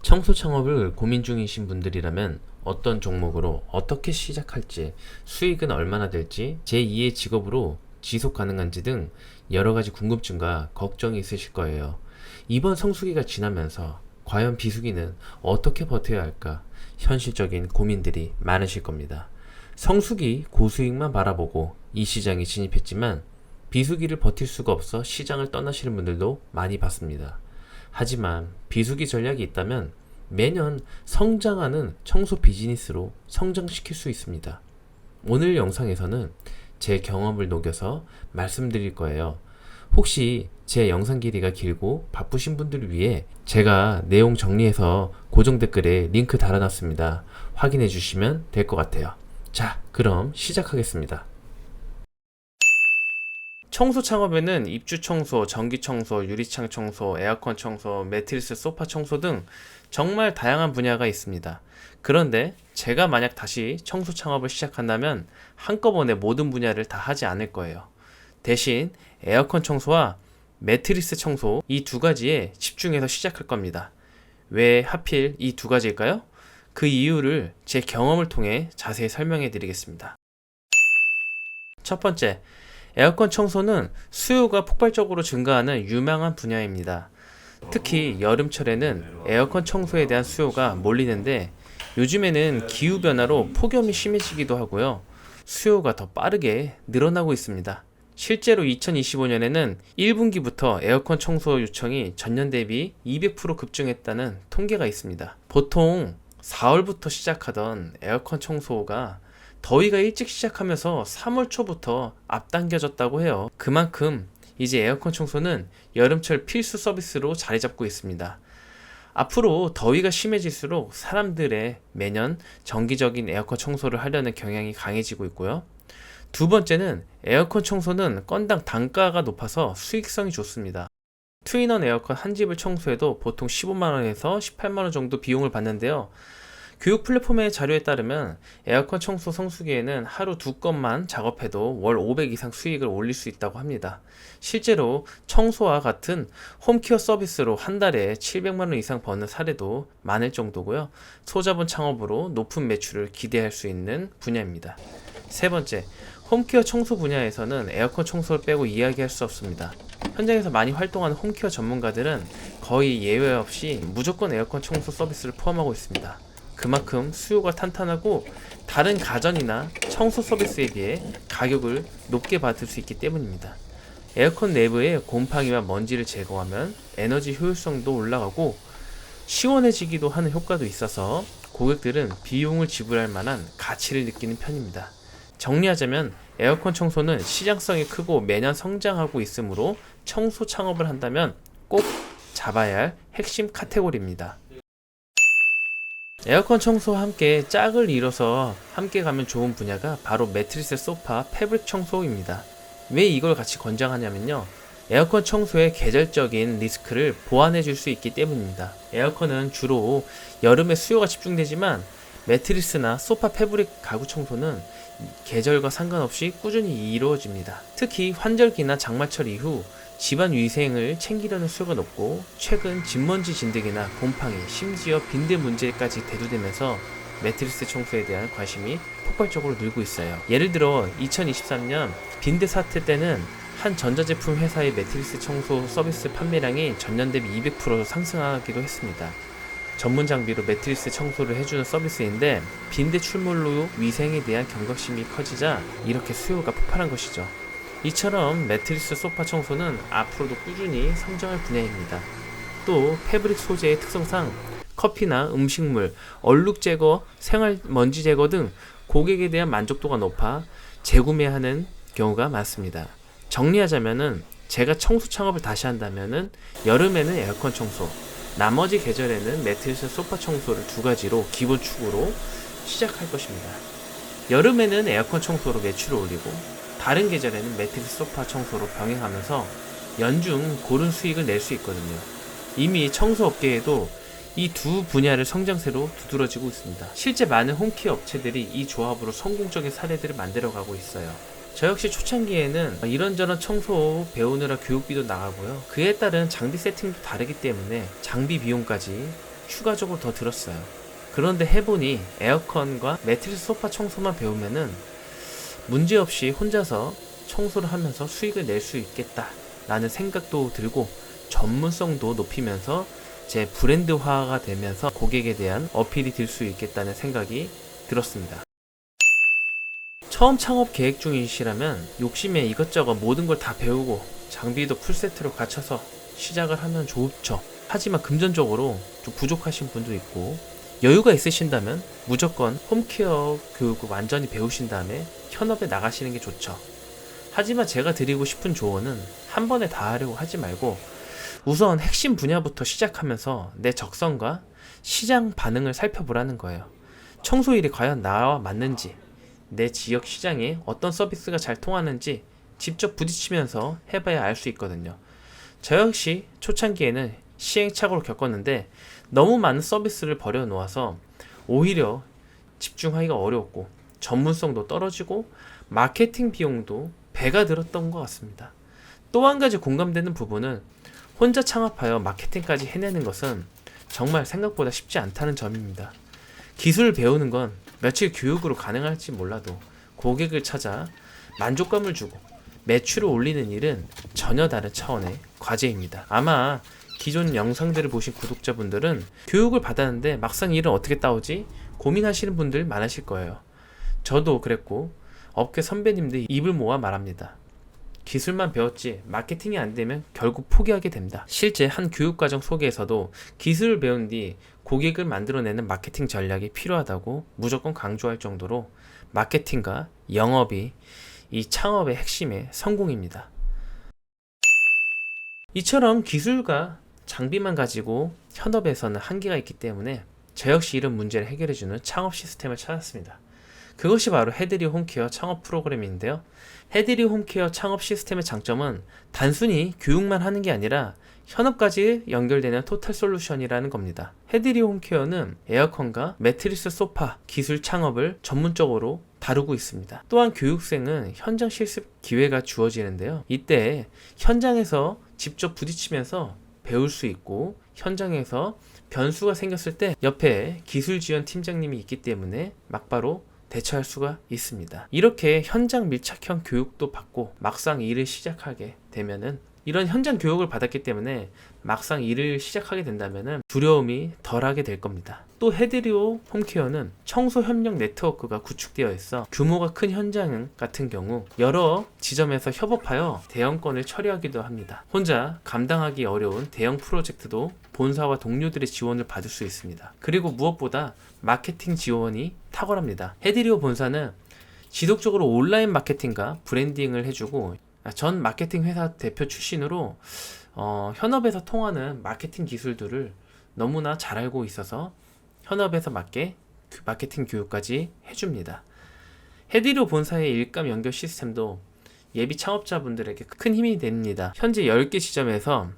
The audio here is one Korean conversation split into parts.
청소 창업을 고민 중이신 분들이라면 어떤 종목으로 어떻게 시작할지, 수익은 얼마나 될지, 제2의 직업으로 지속 가능한지 등 여러 가지 궁금증과 걱정이 있으실 거예요. 이번 성수기가 지나면서 과연 비수기는 어떻게 버텨야 할까? 현실적인 고민들이 많으실 겁니다. 성수기 고수익만 바라보고 이 시장에 진입했지만 비수기를 버틸 수가 없어 시장을 떠나시는 분들도 많이 봤습니다. 하지만 비수기 전략이 있다면 매년 성장하는 청소 비즈니스로 성장시킬 수 있습니다. 오늘 영상에서는 제 경험을 녹여서 말씀드릴 거예요. 혹시 제 영상 길이가 길고 바쁘신 분들을 위해 제가 내용 정리해서 고정 댓글에 링크 달아놨습니다. 확인해 주시면 될 것 같아요. 자, 그럼 시작하겠습니다. 청소 창업에는 입주 청소, 전기 청소, 유리창 청소, 에어컨 청소, 매트리스, 소파 청소 등 정말 다양한 분야가 있습니다. 그런데 제가 만약 다시 청소 창업을 시작한다면 한꺼번에 모든 분야를 다 하지 않을 거예요. 대신 에어컨 청소와 매트리스 청소 이 두 가지에 집중해서 시작할 겁니다. 왜 하필 이 두 가지일까요? 그 이유를 제 경험을 통해 자세히 설명해 드리겠습니다. 첫 번째, 에어컨 청소는 수요가 폭발적으로 증가하는 유망한 분야입니다. 특히 여름철에는 에어컨 청소에 대한 수요가 몰리는데 요즘에는 기후변화로 폭염이 심해지기도 하고요. 수요가 더 빠르게 늘어나고 있습니다. 실제로 2025년에는 1분기부터 에어컨 청소 요청이 전년 대비 200% 급증했다는 통계가 있습니다. 보통 4월부터 시작하던 에어컨 청소가 더위가 일찍 시작하면서 3월 초부터 앞당겨졌다고 해요. 그만큼 이제 에어컨 청소는 여름철 필수 서비스로 자리 잡고 있습니다. 앞으로 더위가 심해질수록 사람들의 매년 정기적인 에어컨 청소를 하려는 경향이 강해지고 있고요. 두 번째는 에어컨 청소는 건당 단가가 높아서 수익성이 좋습니다. 투인원 에어컨 한 집을 청소해도 보통 15만원에서 18만원 정도 비용을 받는데요. 교육 플랫폼의 자료에 따르면 에어컨 청소 성수기에는 하루 2건만 작업해도 월 500 이상 수익을 올릴 수 있다고 합니다. 실제로 청소와 같은 홈케어 서비스로 한 달에 700만원 이상 버는 사례도 많을 정도고요. 소자본 창업으로 높은 매출을 기대할 수 있는 분야입니다. 세 번째, 홈케어 청소 분야에서는 에어컨 청소를 빼고 이야기할 수 없습니다. 현장에서 많이 활동하는 홈케어 전문가들은 거의 예외 없이 무조건 에어컨 청소 서비스를 포함하고 있습니다. 그만큼 수요가 탄탄하고 다른 가전이나 청소 서비스에 비해 가격을 높게 받을 수 있기 때문입니다. 에어컨 내부의 곰팡이와 먼지를 제거하면 에너지 효율성도 올라가고 시원해지기도 하는 효과도 있어서 고객들은 비용을 지불할 만한 가치를 느끼는 편입니다. 정리하자면 에어컨 청소는 시장성이 크고 매년 성장하고 있으므로 청소 창업을 한다면 꼭 잡아야 할 핵심 카테고리입니다. 에어컨 청소와 함께 짝을 이뤄서 함께 가면 좋은 분야가 바로 매트리스, 소파, 패브릭 청소입니다. 왜 이걸 같이 권장하냐면요, 에어컨 청소의 계절적인 리스크를 보완해 줄 수 있기 때문입니다. 에어컨은 주로 여름에 수요가 집중되지만 매트리스나 소파, 패브릭 가구 청소는 계절과 상관없이 꾸준히 이루어집니다. 특히 환절기나 장마철 이후 집안 위생을 챙기려는 수요가 높고, 최근 진먼지 진드기나 곰팡이, 심지어 빈대 문제까지 대두되면서 매트리스 청소에 대한 관심이 폭발적으로 늘고 있어요. 예를 들어 2023년 빈대 사태 때는 한 전자제품 회사의 매트리스 청소 서비스 판매량이 전년 대비 200% 상승하기도 했습니다. 전문 장비로 매트리스 청소를 해주는 서비스인데 빈대 출몰로 위생에 대한 경각심이 커지자 이렇게 수요가 폭발한 것이죠. 이처럼 매트리스, 소파 청소는 앞으로도 꾸준히 성장할 분야입니다. 또 패브릭 소재의 특성상 커피나 음식물, 얼룩 제거, 생활 먼지 제거 등 고객에 대한 만족도가 높아 재구매하는 경우가 많습니다. 정리하자면은 제가 청소 창업을 다시 한다면은 여름에는 에어컨 청소, 나머지 계절에는 매트리스, 소파 청소를 두 가지로 기본 축으로 시작할 것입니다. 여름에는 에어컨 청소로 매출을 올리고 다른 계절에는 매트리스, 소파 청소로 병행하면서 연중 고른 수익을 낼 수 있거든요. 이미 청소업계에도 이 두 분야를 성장세로 두드러지고 있습니다. 실제 많은 홈케어 업체들이 이 조합으로 성공적인 사례들을 만들어가고 있어요. 저 역시 초창기에는 이런저런 청소 배우느라 교육비도 나가고요. 그에 따른 장비 세팅도 다르기 때문에 장비 비용까지 추가적으로 더 들었어요. 그런데 해보니 에어컨과 매트리스 소파 청소만 배우면은 문제없이 혼자서 청소를 하면서 수익을 낼 수 있겠다 라는 생각도 들고, 전문성도 높이면서 제 브랜드화가 되면서 고객에 대한 어필이 될 수 있겠다는 생각이 들었습니다. 처음 창업 계획 중이시라면 욕심에 이것저것 모든 걸 다 배우고 장비도 풀세트로 갖춰서 시작을 하면 좋죠. 하지만 금전적으로 좀 부족하신 분도 있고, 여유가 있으신다면 무조건 홈케어 교육을 완전히 배우신 다음에 현업에 나가시는 게 좋죠. 하지만 제가 드리고 싶은 조언은 한 번에 다 하려고 하지 말고 우선 핵심 분야부터 시작하면서 내 적성과 시장 반응을 살펴보라는 거예요. 청소일이 과연 나와 맞는지, 내 지역 시장에 어떤 서비스가 잘 통하는지 직접 부딪히면서 해봐야 알 수 있거든요. 저 역시 초창기에는 시행착오를 겪었는데 너무 많은 서비스를 버려놓아서 오히려 집중하기가 어려웠고 전문성도 떨어지고 마케팅 비용도 배가 들었던 것 같습니다. 또 한 가지 공감되는 부분은 혼자 창업하여 마케팅까지 해내는 것은 정말 생각보다 쉽지 않다는 점입니다. 기술을 배우는 건 며칠 교육으로 가능할지 몰라도 고객을 찾아 만족감을 주고 매출을 올리는 일은 전혀 다른 차원의 과제입니다. 아마 기존 영상들을 보신 구독자분들은 교육을 받았는데 막상 일은 어떻게 따오지? 고민하시는 분들 많으실 거예요. 저도 그랬고 업계 선배님들이 입을 모아 말합니다. 기술만 배웠지 마케팅이 안 되면 결국 포기하게 됩니다. 실제 한 교육과정 소개에서도 기술을 배운 뒤 고객을 만들어내는 마케팅 전략이 필요하다고 무조건 강조할 정도로 마케팅과 영업이 이 창업의 핵심의 성공입니다. 이처럼 기술과 장비만 가지고 현업에서는 한계가 있기 때문에 저 역시 이런 문제를 해결해주는 창업 시스템을 찾았습니다. 그것이 바로 헤드리 홈케어 창업 프로그램인데요. 헤드리 홈케어 창업 시스템의 장점은 단순히 교육만 하는 게 아니라 현업까지 연결되는 토탈 솔루션이라는 겁니다. 헤드리 홈케어는 에어컨과 매트리스 소파 기술 창업을 전문적으로 다루고 있습니다. 또한 교육생은 현장 실습 기회가 주어지는데요. 이때 현장에서 직접 부딪히면서 배울 수 있고, 현장에서 변수가 생겼을 때 옆에 기술 지원 팀장님이 있기 때문에 막바로 대처할 수가 있습니다. 이렇게 현장 밀착형 교육도 받고 막상 일을 시작하게 되면은, 이런 현장 교육을 받았기 때문에 막상 일을 시작하게 된다면은 두려움이 덜하게 될 겁니다. 또 헤드리오 홈케어는 청소 협력 네트워크가 구축되어 있어 규모가 큰 현장 같은 경우 여러 지점에서 협업하여 대형건을 처리하기도 합니다. 혼자 감당하기 어려운 대형 프로젝트도 본사와 동료들의 지원을 받을 수 있습니다. 그리고 무엇보다 마케팅 지원이 탁월합니다. 헤드리오 본사는 지속적으로 온라인 마케팅과 브랜딩을 해주고, 전 마케팅 회사 대표 출신으로 현업에서 통하는 마케팅 기술들을 너무나 잘 알고 있어서 현업에서 맞게 마케팅 교육까지 해줍니다. 헤드리오 본사의 일감 연결 시스템도 예비 창업자분들에게 큰 힘이 됩니다. 현재 10개 지점에서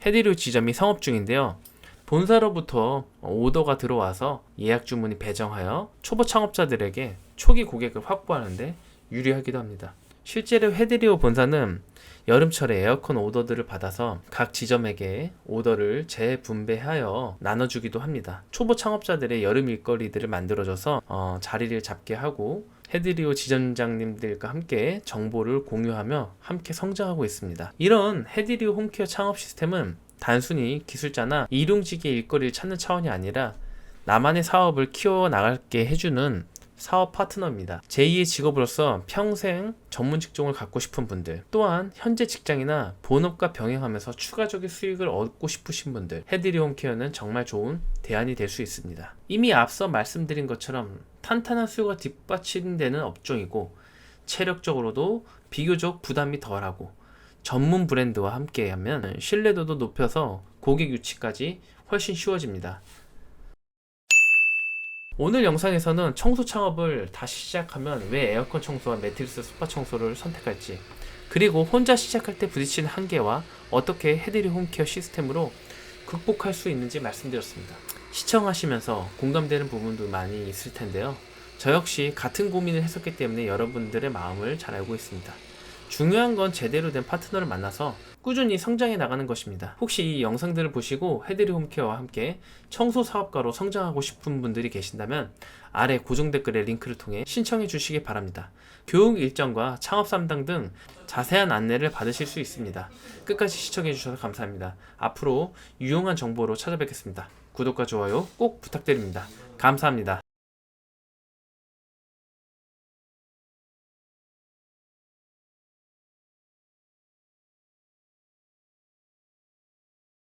헤드리오 지점이 상업 중인데요. 본사로부터 오더가 들어와서 예약 주문이 배정하여 초보 창업자들에게 초기 고객을 확보하는데 유리하기도 합니다. 실제로 헤드리오 본사는 여름철에 에어컨 오더들을 받아서 각 지점에게 오더를 재분배하여 나눠주기도 합니다. 초보 창업자들의 여름 일거리들을 만들어줘서 자리를 잡게 하고 헤드리오 지점장님들과 함께 정보를 공유하며 함께 성장하고 있습니다. 이런 헤드리오 홈케어 창업 시스템은 단순히 기술자나 일용직의 일거리를 찾는 차원이 아니라 나만의 사업을 키워나가게 해주는 사업 파트너입니다. 제2의 직업으로서 평생 전문 직종을 갖고 싶은 분들, 또한 현재 직장이나 본업과 병행하면서 추가적인 수익을 얻고 싶으신 분들, 헤드리 홈케어는 정말 좋은 대안이 될 수 있습니다. 이미 앞서 말씀드린 것처럼 탄탄한 수요가 뒷받침되는 업종이고, 체력적으로도 비교적 부담이 덜하고 전문 브랜드와 함께하면 신뢰도도 높여서 고객 유치까지 훨씬 쉬워집니다. 오늘 영상에서는 청소 창업을 다시 시작하면 왜 에어컨 청소와 매트리스 소파 청소를 선택할지, 그리고 혼자 시작할 때 부딪히는 한계와 어떻게 헤드리 홈케어 시스템으로 극복할 수 있는지 말씀드렸습니다. 시청하시면서 공감되는 부분도 많이 있을 텐데요. 저 역시 같은 고민을 했었기 때문에 여러분들의 마음을 잘 알고 있습니다. 중요한 건 제대로 된 파트너를 만나서 꾸준히 성장해 나가는 것입니다. 혹시 이 영상들을 보시고 헤드리 홈케어와 함께 청소 사업가로 성장하고 싶은 분들이 계신다면 아래 고정 댓글의 링크를 통해 신청해 주시기 바랍니다. 교육 일정과 창업 상담 등 자세한 안내를 받으실 수 있습니다. 끝까지 시청해 주셔서 감사합니다. 앞으로 유용한 정보로 찾아뵙겠습니다. 구독과 좋아요 꼭 부탁드립니다. 감사합니다.